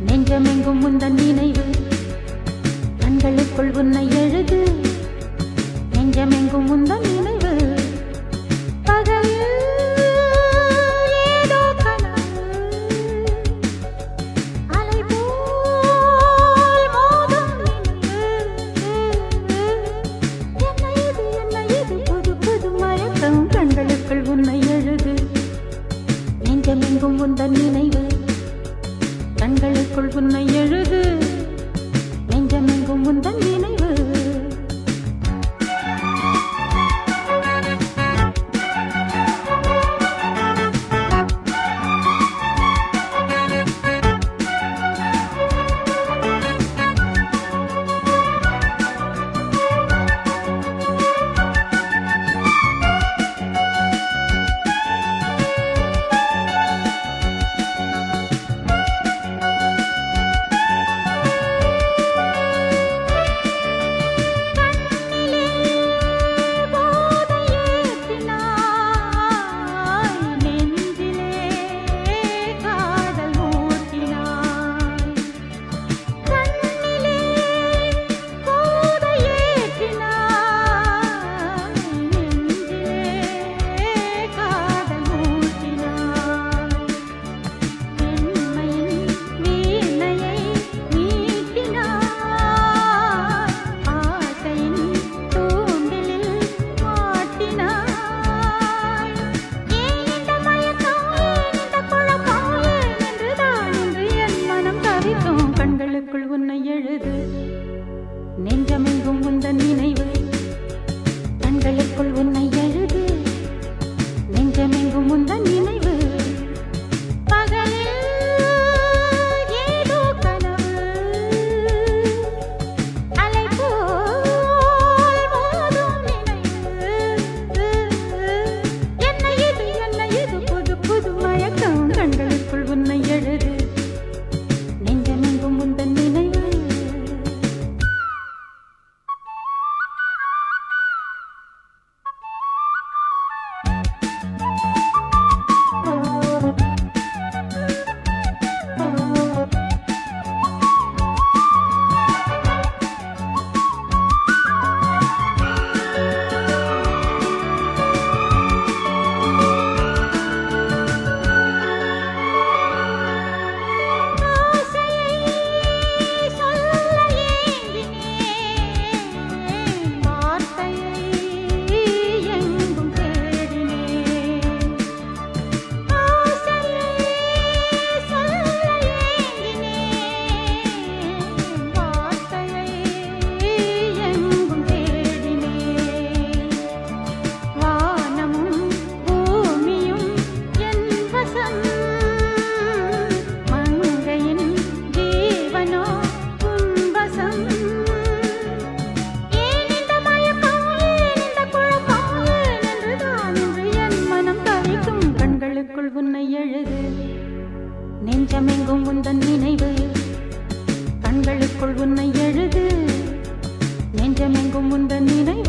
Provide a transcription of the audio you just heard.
நெஞ்சமெங்கும் உந்தன் நினைவு கண்களுக்குள் உன்னை எழுது நெஞ்சமெங்கும் உந்தன் நினைவு பகலில் ஏதோ கனவு அலை போல் மோதும் நினைவு என்ன இது புது புது மயக்கம் கண்களுக்குள் உன்னை எழுது நெஞ்சமெங்கும் உந்தன் நினைவு கண்களுக்குள் உன்னை எழுது நெஞ்சமெங்கும் உந்தன் நினைவு கண்களுக்குள் உன்னை எழுது நெஞ்சமெங்கும் உந்தன் நினைவு கண்களுக்குள் உன்னை எழுது நெஞ்சமெங்கும் உந்தன் நினைவு பகலில் ஏதோ கனவு அலை போல் மோதும் நினைவு என்ன இது புது புது மயக்கம் கண்களுக்குள் உன்னை எழுது நெஞ்சமெங்கும் உந்தன் நினைவு உன்னை எழுது நெஞ்சமெங்கும் உந்தன் நினைவு கண்களுக்குள் உன்னை எழுது நெஞ்சமெங்கும் உந்தன் நினைவு